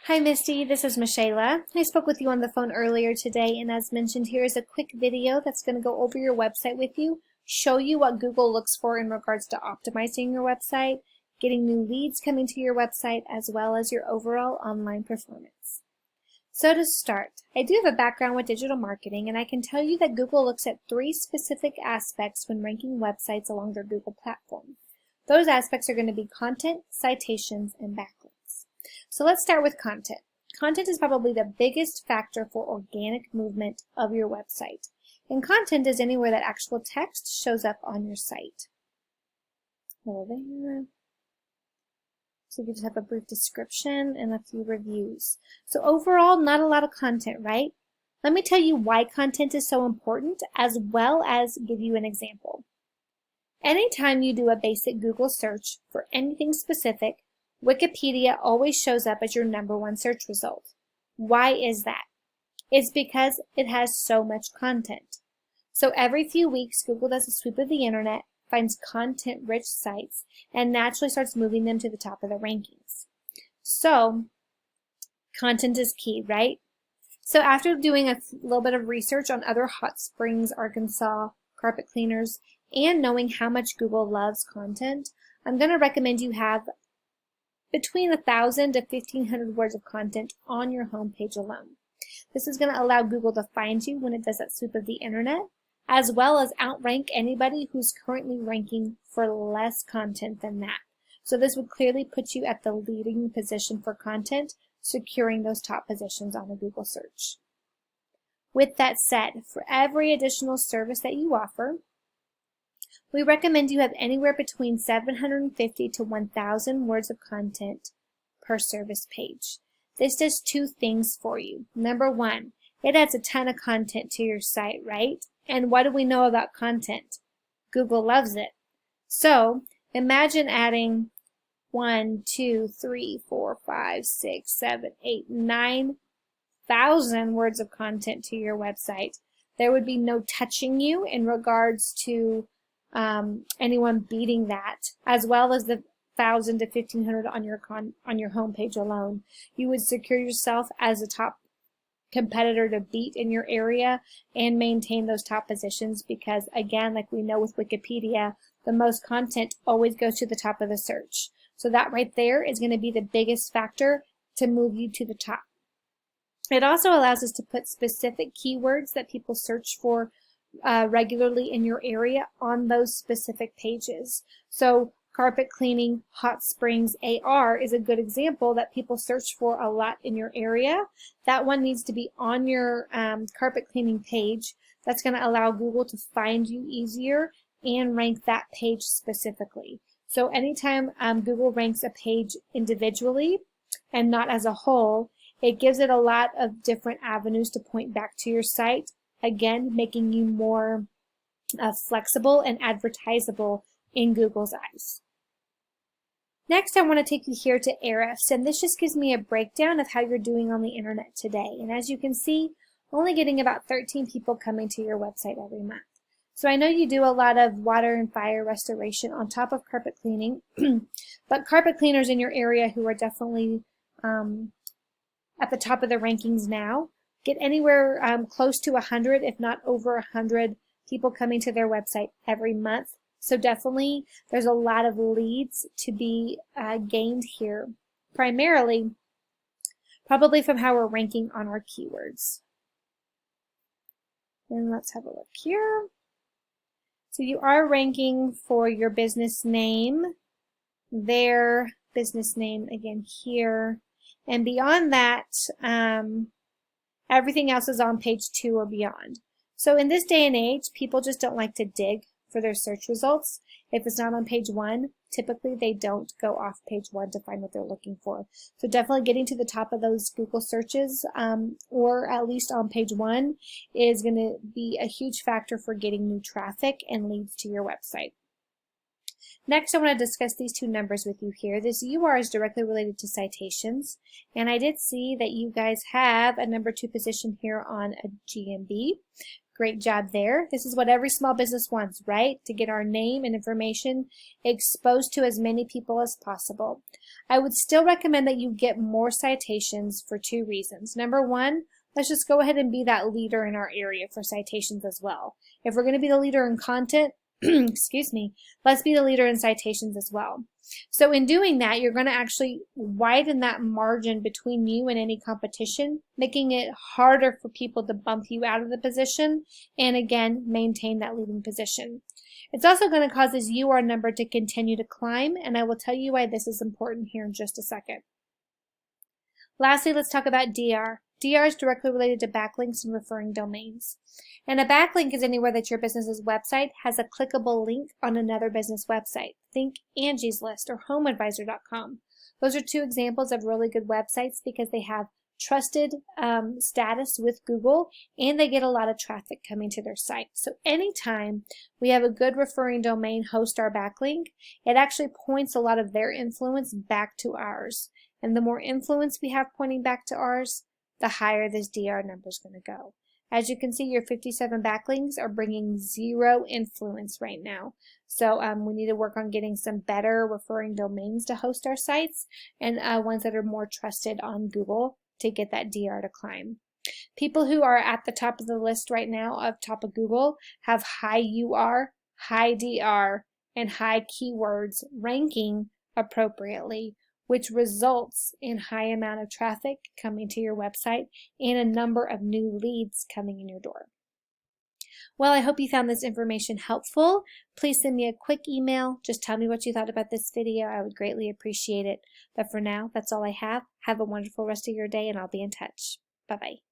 Hi Misty, this is Michaela. I spoke with you on the phone earlier today, and as mentioned, here is a quick video that's going to go over your website with you, show you what Google looks for in regards to optimizing your website, getting new leads coming to your website, as well as your overall online performance. So to start, I do have a background with digital marketing, and I can tell you that Google looks at 3 specific aspects when ranking websites along their Google platform. Those aspects are going to be content, citations, and backlinks. So let's start with content. Content is probably the biggest factor for organic movement of your website. And content is anywhere that actual text shows up on your site. Over there. So you just have a brief description and a few reviews. So overall, not a lot of content, right? Let me tell you why content is so important, as well as give you an example. Anytime you do a basic Google search for anything specific, Wikipedia always shows up as your #1 search result. Why is that? It's because it has so much content. So every few weeks, Google does a sweep of the internet, finds content-rich sites, and naturally starts moving them to the top of the rankings. So content is key, right? So after doing a little bit of research on other hot springs, Arkansas, carpet cleaners, and knowing how much Google loves content, I'm going to recommend you have between 1,000 to 1,500 words of content on your homepage alone. This is going to allow Google to find you when it does that sweep of the internet, as well as outrank anybody who's currently ranking for less content than that. So this would clearly put you at the leading position for content, securing those top positions on a Google search. With that said, for every additional service that you offer, we recommend you have anywhere between 750 to 1,000 words of content per service page. This does 2 things for you. Number 1, it adds a ton of content to your site, right? And what do we know about content? Google loves it. So imagine adding 1, 2, 3, 4, 5, 6, 7, 8, 9,000 words of content to your website. There would be no touching you in regards to anyone beating that, as well as the 1,000 to 1,500 on your homepage alone. You would secure yourself as a top competitor to beat in your area and maintain those top positions because, again, like we know with Wikipedia, the most content always goes to the top of the search. So that right there is going to be the biggest factor to move you to the top. It also allows us to put specific keywords that people search for regularly in your area on those specific pages. So carpet cleaning, hot springs, AR is a good example that people search for a lot in your area. That one needs to be on your carpet cleaning page. That's going to allow Google to find you easier and rank that page specifically. So anytime Google ranks a page individually and not as a whole, it gives it a lot of different avenues to point back to your site, again, making you more flexible and advertisable in Google's eyes. Next, I want to take you here to Ahrefs, and this just gives me a breakdown of how you're doing on the internet today. And as you can see, only getting about 13 people coming to your website every month. So I know you do a lot of water and fire restoration on top of carpet cleaning, but carpet cleaners in your area who are definitely at the top of the rankings now get anywhere close to 100, if not over 100 people coming to their website every month. So definitely there's a lot of leads to be gained here, primarily probably from how we're ranking on our keywords. And let's have a look here. So you are ranking for your business name, their business name again here, and beyond that, everything else is on page 2 or beyond. So in this day and age, people just don't like to dig for their search results. If it's not on page 1, typically they don't go off page 1 to find what they're looking for. So definitely getting to the top of those Google searches, or at least on page 1, is going to be a huge factor for getting new traffic and leads to your website. Next, I want to discuss these 2 numbers with you here. This UR is directly related to citations, and I did see that you guys have a #2 position here on a GMB. Great job there. This is what every small business wants, right? To get our name and information exposed to as many people as possible. I would still recommend that you get more citations for 2 reasons. Number one, let's just go ahead and be that leader in our area for citations as well. If we're going to be the leader in content, excuse me, let's be the leader in citations as well. So in doing that, you're going to actually widen that margin between you and any competition, making it harder for people to bump you out of the position and again, maintain that leading position. It's also going to cause this UR number to continue to climb, and I will tell you why this is important here in just a second. Lastly, let's talk about DR. DR is directly related to backlinks and referring domains. And a backlink is anywhere that your business's website has a clickable link on another business website. Think Angie's List or HomeAdvisor.com. Those are 2 examples of really good websites because they have trusted status with Google and they get a lot of traffic coming to their site. So anytime we have a good referring domain host our backlink, it actually points a lot of their influence back to ours. And the more influence we have pointing back to ours, the higher this DR number is going to go. As you can see, your 57 backlinks are bringing 0 influence right now. So we need to work on getting some better referring domains to host our sites and ones that are more trusted on Google to get that DR to climb. People who are at the top of the list right now, up top of Google, have high UR, high DR, and high keywords ranking appropriately, which results in high amount of traffic coming to your website and a number of new leads coming in your door. Well, I hope you found this information helpful. Please send me a quick email. Just tell me what you thought about this video. I would greatly appreciate it. But for now, that's all I have. Have a wonderful rest of your day, and I'll be in touch. Bye-bye.